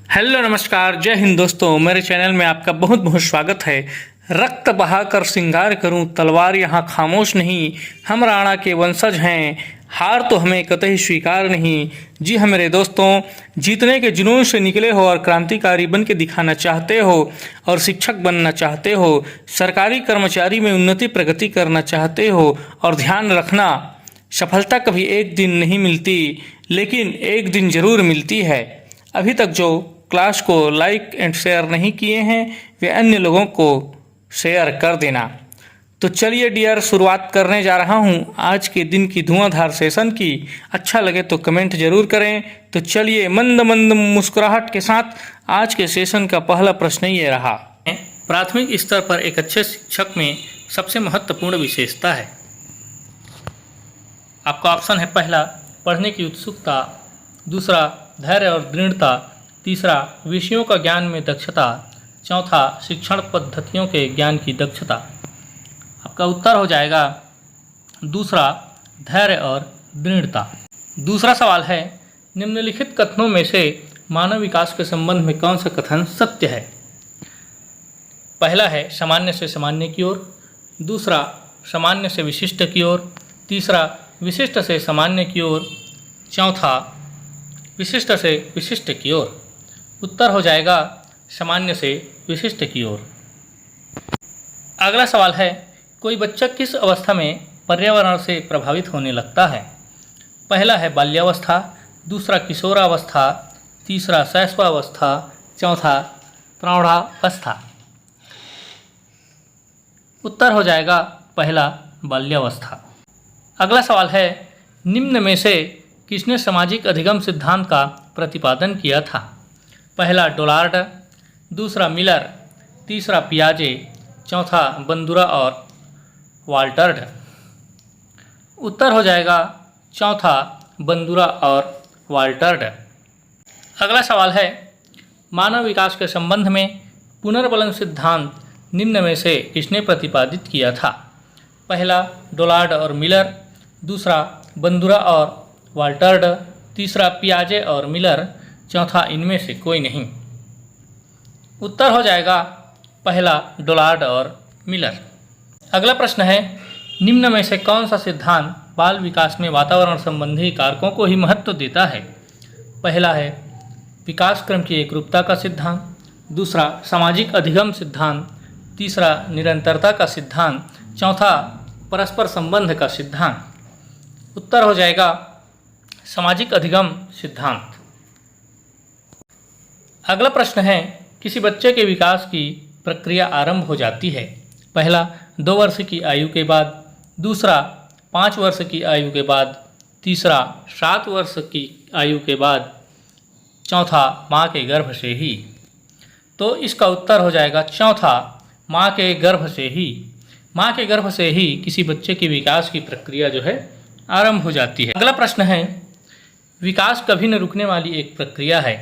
Hello नमस्कार जय हिंद दोस्तों, मेरे चैनल में आपका बहुत बहुत स्वागत है। रक्त बहाकर श्रृंगार करूं, तलवार यहाँ खामोश नहीं, हम राणा के वंशज हैं, हार तो हमें कतई स्वीकार नहीं। जी हाँ मेरे दोस्तों, जीतने के जुनून से निकले हो और क्रांतिकारी बन के दिखाना चाहते हो और शिक्षक बनना चाहते हो, सरकारी कर्मचारी में उन्नति प्रगति करना चाहते हो और ध्यान रखना, सफलता कभी एक दिन नहीं मिलती लेकिन एक दिन ज़रूर मिलती है। अभी तक जो क्लास को लाइक एंड शेयर नहीं किए हैं वे अन्य लोगों को शेयर कर देना। तो चलिए डियर, शुरुआत करने जा रहा हूं आज के दिन की धुआंधार सेशन की। अच्छा लगे तो कमेंट जरूर करें। तो चलिए मंद मंद मुस्कुराहट के साथ आज के सेशन का पहला प्रश्न ये रहा। प्राथमिक स्तर पर एक अच्छे शिक्षक में सबसे महत्वपूर्ण विशेषता है। आपका ऑप्शन है पहला पढ़ने की उत्सुकता, दूसरा धैर्य और दृढ़ता, तीसरा विषयों का ज्ञान में दक्षता, चौथा शिक्षण पद्धतियों के ज्ञान की दक्षता। आपका उत्तर हो जाएगा दूसरा धैर्य और दृढ़ता। दूसरा सवाल है निम्नलिखित कथनों में से मानव विकास के संबंध में कौन सा कथन सत्य है। पहला है सामान्य से सामान्य की ओर, दूसरा सामान्य से विशिष्ट की ओर, तीसरा विशिष्ट से सामान्य की ओर, चौथा विशिष्ट से विशिष्ट की ओर। उत्तर हो जाएगा सामान्य से विशिष्ट की ओर। अगला सवाल है कोई बच्चा किस अवस्था में पर्यावरण से प्रभावित होने लगता है। पहला है बाल्यावस्था, दूसरा किशोरावस्था, तीसरा शैशवावस्था, चौथा प्रौढ़ावस्था। उत्तर हो जाएगा पहला बाल्यावस्था। अगला सवाल है निम्न में से किसने सामाजिक अधिगम सिद्धांत का प्रतिपादन किया था। पहला डोलार्ड, दूसरा मिलर, तीसरा पियाजे, चौथा बंदुरा और वाल्टर्ड। उत्तर हो जाएगा चौथा बंदुरा और वाल्टर्ड। अगला सवाल है मानव विकास के संबंध में पुनर्बलन सिद्धांत निम्न में से किसने प्रतिपादित किया था। पहला डोलार्ड और मिलर, दूसरा बंदुरा और वाल्टर्ड, तीसरा पियाजे और मिलर, चौथा इनमें से कोई नहीं। उत्तर हो जाएगा पहला डोलार्ड और मिलर। अगला प्रश्न है निम्न में से कौन सा सिद्धांत बाल विकास में वातावरण संबंधी कारकों को ही महत्व देता है। पहला है विकास क्रम की एकरूपता का सिद्धांत, दूसरा सामाजिक अधिगम सिद्धांत, तीसरा निरंतरता का सिद्धांत, चौथा परस्पर संबंध का सिद्धांत। उत्तर हो जाएगा सामाजिक अधिगम सिद्धांत। अगला प्रश्न है किसी बच्चे के विकास की प्रक्रिया आरंभ हो जाती है। पहला 2 वर्ष की आयु के बाद, दूसरा 5 वर्ष की आयु के बाद, तीसरा 7 वर्ष की आयु के बाद, चौथा माँ के गर्भ से ही। तो इसका उत्तर हो जाएगा चौथा माँ के गर्भ से ही। माँ के गर्भ से ही किसी बच्चे के विकास की प्रक्रिया जो है आरंभ हो जाती है। अगला प्रश्न है विकास कभी न रुकने वाली एक प्रक्रिया है,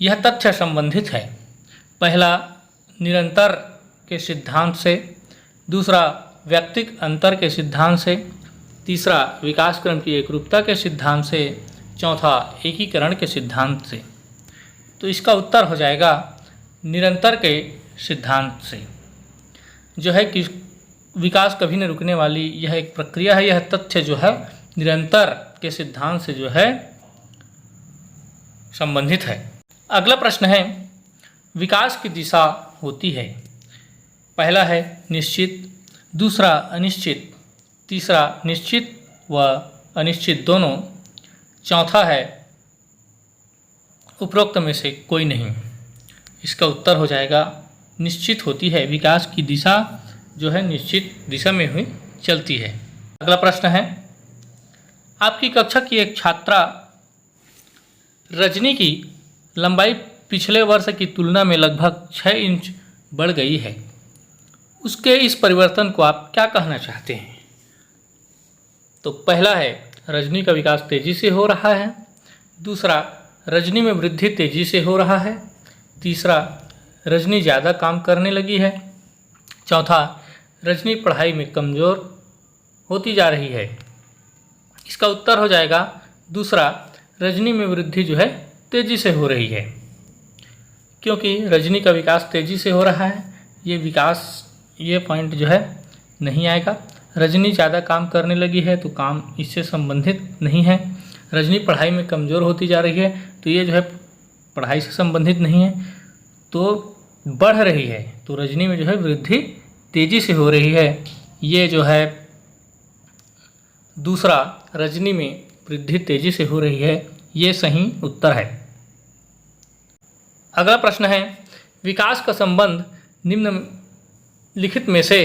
यह तथ्य संबंधित है। पहला निरंतर के सिद्धांत से, दूसरा व्यक्तिक अंतर के सिद्धांत से, तीसरा विकास क्रम की एकरूपता के सिद्धांत से, चौथा एकीकरण के सिद्धांत से। तो इसका उत्तर हो जाएगा निरंतर के सिद्धांत से। जो है कि विकास कभी न रुकने वाली यह एक प्रक्रिया है, यह तथ्य जो है निरंतर के सिद्धांत से जो है संबंधित है। अगला प्रश्न है विकास की दिशा होती है। पहला है निश्चित, दूसरा अनिश्चित, तीसरा निश्चित व अनिश्चित दोनों, चौथा है उपरोक्त में से कोई नहीं। इसका उत्तर हो जाएगा निश्चित होती है। विकास की दिशा जो है निश्चित दिशा में हुई चलती है। अगला प्रश्न है आपकी कक्षा की एक छात्रा रजनी की लंबाई पिछले वर्ष की तुलना में लगभग 6 इंच बढ़ गई है। उसके इस परिवर्तन को आप क्या कहना चाहते हैं। तो पहला है रजनी का विकास तेज़ी से हो रहा है, दूसरा रजनी में वृद्धि तेज़ी से हो रहा है, तीसरा रजनी ज़्यादा काम करने लगी है, चौथा रजनी पढ़ाई में कमज़ोर होती जा रही है। इसका उत्तर हो जाएगा दूसरा रजनी में वृद्धि जो है तेज़ी से हो रही है। क्योंकि रजनी का विकास तेज़ी से हो रहा है, ये पॉइंट जो है नहीं आएगा। रजनी ज़्यादा काम करने लगी है तो काम इससे संबंधित नहीं है। रजनी पढ़ाई में कमज़ोर होती जा रही है तो ये जो है पढ़ाई से संबंधित नहीं है। तो बढ़ रही है तो रजनी में जो है वृद्धि तेज़ी से हो रही है, ये जो है दूसरा, रजनी में वृद्धि तेज़ी से हो रही है, ये सही उत्तर है। अगला प्रश्न है, विकास का संबंध निम्नलिखित में से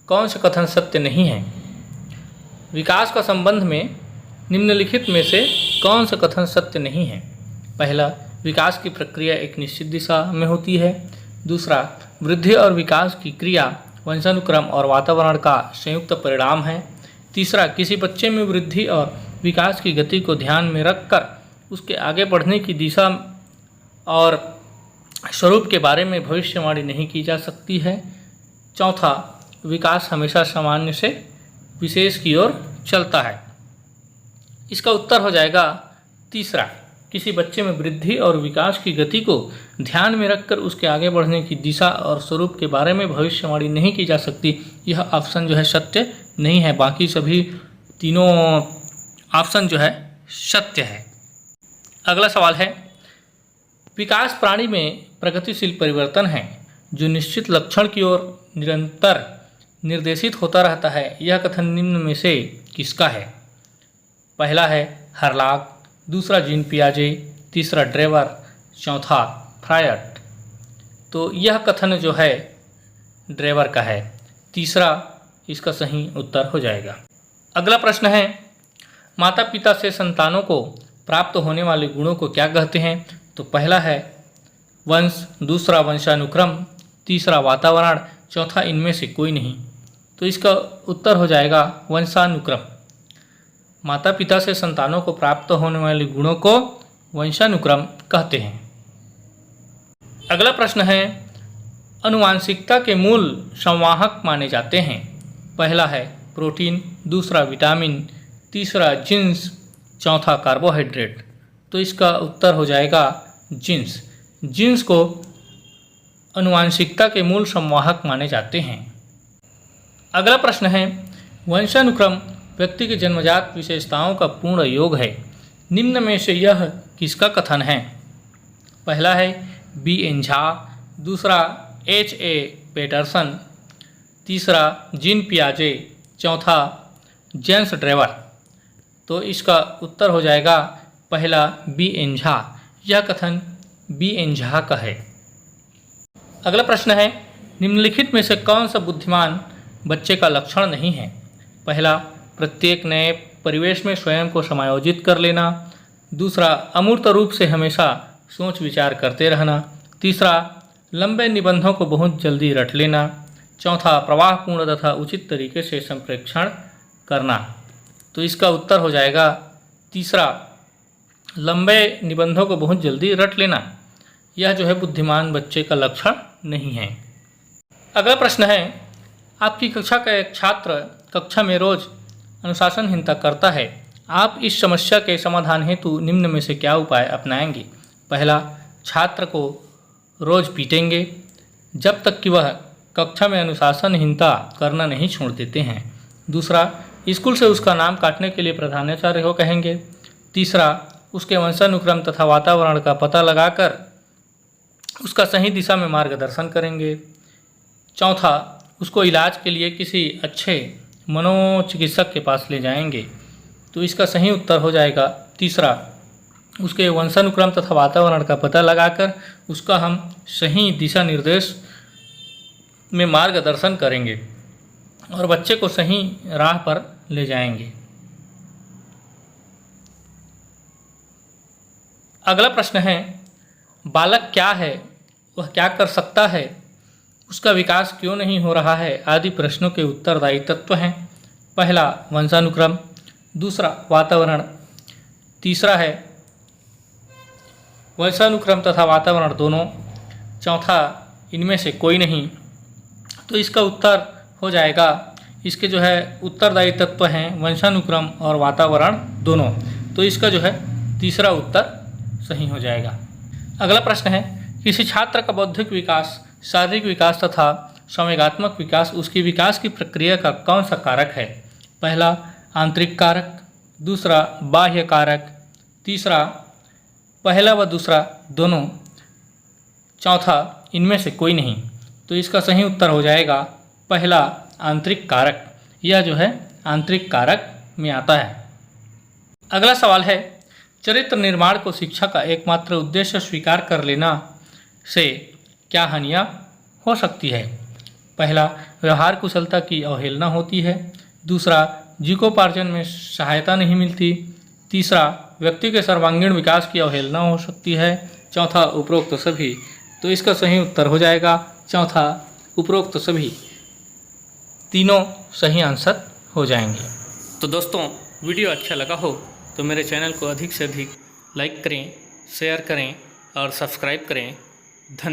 कौन सा कथन सत्य नहीं है? विकास का संबंध में निम्नलिखित में से कौन सा कथन सत्य नहीं है? पहला, विकास की प्रक्रिया एक निश्चित दिशा में होती है। दूसरा, वृद्धि और विकास की क्रिया वंशानुक्रम और वातावरण का संयुक्त परिणाम है। तीसरा, किसी बच्चे में वृद्धि और विकास की गति को ध्यान में रखकर उसके आगे बढ़ने की दिशा और स्वरूप के बारे में भविष्यवाणी नहीं की जा सकती है। चौथा, विकास हमेशा सामान्य से विशेष की ओर चलता है। इसका उत्तर हो जाएगा तीसरा, किसी बच्चे में वृद्धि और विकास की गति को ध्यान में रखकर उसके आगे बढ़ने की दिशा और स्वरूप के बारे में भविष्यवाणी नहीं की जा सकती। यह ऑप्शन जो है सत्य नहीं है, बाकी सभी तीनों ऑप्शन जो है सत्य है। अगला सवाल है, विकास प्राणी में प्रगतिशील परिवर्तन है जो निश्चित लक्षण की ओर निरंतर निर्देशित होता रहता है। यह कथन निम्न में से किसका है? पहला है हर्लॉग, दूसरा जीन पियाजे, तीसरा ड्रेवर, चौथा फ्रायड। तो यह कथन जो है ड्रेवर का है, तीसरा इसका सही उत्तर हो जाएगा। अगला प्रश्न है, माता पिता से संतानों को प्राप्त होने वाले गुणों को क्या कहते हैं? तो पहला है वंश, दूसरा वंशानुक्रम, तीसरा वातावरण, चौथा इनमें से कोई नहीं। तो इसका उत्तर हो जाएगा वंशानुक्रम। माता पिता से संतानों को प्राप्त होने वाले गुणों को वंशानुक्रम कहते हैं। अगला प्रश्न है, आनुवांशिकता के मूल संवाहक माने जाते हैं। पहला है प्रोटीन, दूसरा विटामिन, तीसरा जीन्स, चौथा कार्बोहाइड्रेट। तो इसका उत्तर हो जाएगा जीन्स। जीन्स को आनुवांशिकता के मूल संवाहक माने जाते हैं। अगला प्रश्न है, वंशानुक्रम व्यक्ति की जन्मजात विशेषताओं का पूर्ण योग है। निम्न में से यह किसका कथन है? पहला है बी एन झा, दूसरा एच ए पेटरसन, तीसरा जीन पियाजे, चौथा जेम्स ड्रेवर। तो इसका उत्तर हो जाएगा पहला बी एन झा। यह कथन बी एन झा का है। अगला प्रश्न है, निम्नलिखित में से कौन सा बुद्धिमान बच्चे का लक्षण नहीं है? पहला, प्रत्येक नए परिवेश में स्वयं को समायोजित कर लेना, दूसरा अमूर्त रूप से हमेशा सोच विचार करते रहना, तीसरा लंबे निबंधों को बहुत जल्दी रट लेना, चौथा प्रवाहपूर्ण तथा उचित तरीके से संप्रेक्षण करना। तो इसका उत्तर हो जाएगा तीसरा, लंबे निबंधों को बहुत जल्दी रट लेना। यह जो है बुद्धिमान बच्चे का लक्षण नहीं है। अगला प्रश्न है, आपकी कक्षा का एक छात्र कक्षा में रोज अनुशासनहीनता करता है। आप इस समस्या के समाधान हेतु निम्न में से क्या उपाय अपनाएंगे? पहला, छात्र को रोज पीटेंगे जब तक कि वह कक्षा में अनुशासनहीनता करना नहीं छोड़ देते हैं। दूसरा, स्कूल से उसका नाम काटने के लिए प्रधानाचार्य को कहेंगे। तीसरा, उसके वंशानुक्रम तथा वातावरण का पता लगाकर उसका सही दिशा में मार्गदर्शन करेंगे। चौथा, उसको इलाज के लिए किसी अच्छे मनोचिकित्सक के पास ले जाएंगे। तो इसका सही उत्तर हो जाएगा तीसरा, उसके वंशानुक्रम तथा वातावरण का पता लगाकर उसका हम सही दिशा निर्देश में मार्गदर्शन करेंगे और बच्चे को सही राह पर ले जाएंगे। अगला प्रश्न है, बालक क्या है, वह क्या कर सकता है, उसका विकास क्यों नहीं हो रहा है आदि प्रश्नों के उत्तरदायी तत्व हैं। पहला, वंशानुक्रम, दूसरा वातावरण, तीसरा है वंशानुक्रम तथा वातावरण दोनों, चौथा इनमें से कोई नहीं। तो इसका उत्तर हो जाएगा, इसके जो है उत्तरदायी तत्व हैं वंशानुक्रम और वातावरण दोनों। तो इसका जो है तीसरा उत्तर सही हो जाएगा। अगला प्रश्न है, किसी छात्र का बौद्धिक विकास, शारीरिक विकास तथा संवेगात्मक विकास, उसकी विकास की प्रक्रिया का कौन सा कारक है? पहला आंतरिक कारक, दूसरा बाह्य कारक, तीसरा पहला व दूसरा दोनों, चौथा इनमें से कोई नहीं। तो इसका सही उत्तर हो जाएगा पहला आंतरिक कारक। यह जो है आंतरिक कारक में आता है। अगला सवाल है, चरित्र निर्माण को शिक्षा का एकमात्र उद्देश्य स्वीकार कर लेना से क्या हानियाँ हो सकती है? पहला व्यवहार कुशलता की अवहेलना होती है, दूसरा जीविकोपार्जन में सहायता नहीं मिलती, तीसरा व्यक्ति के सर्वांगीण विकास की अवहेलना हो सकती है, चौथा उपरोक्त सभी। तो इसका सही उत्तर हो जाएगा चौथा उपरोक्त सभी। तीनों सही आंसर हो जाएंगे। तो दोस्तों, वीडियो अच्छा लगा हो तो मेरे चैनल को अधिक से अधिक लाइक करें, शेयर करें और सब्सक्राइब करें